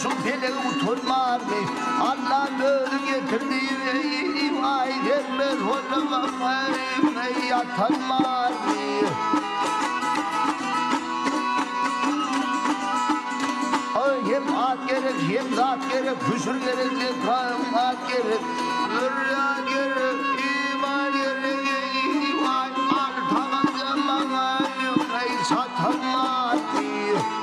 şu deli utanmaz mı? Allah böyle getirdi vay gelmez olamam yatanmaz mı? Hem at gerek, hem zat gerek, küsür gerek, hem at gerek, rüya gerek, iman gerek, iman artan zaman satanmaz diye.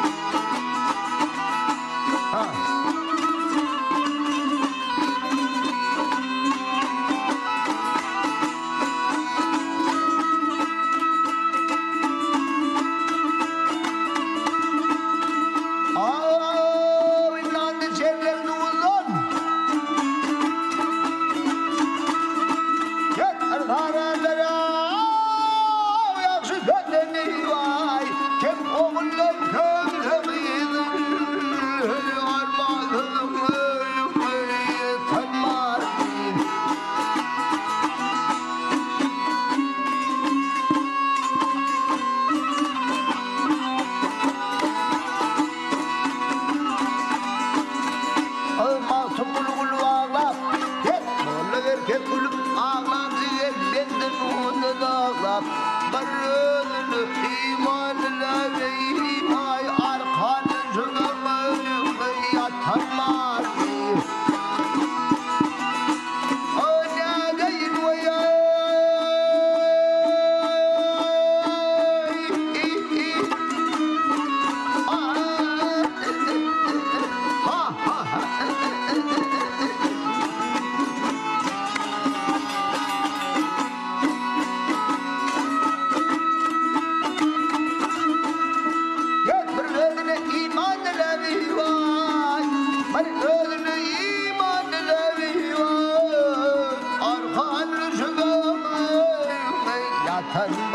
Arkan rüzgarı yatan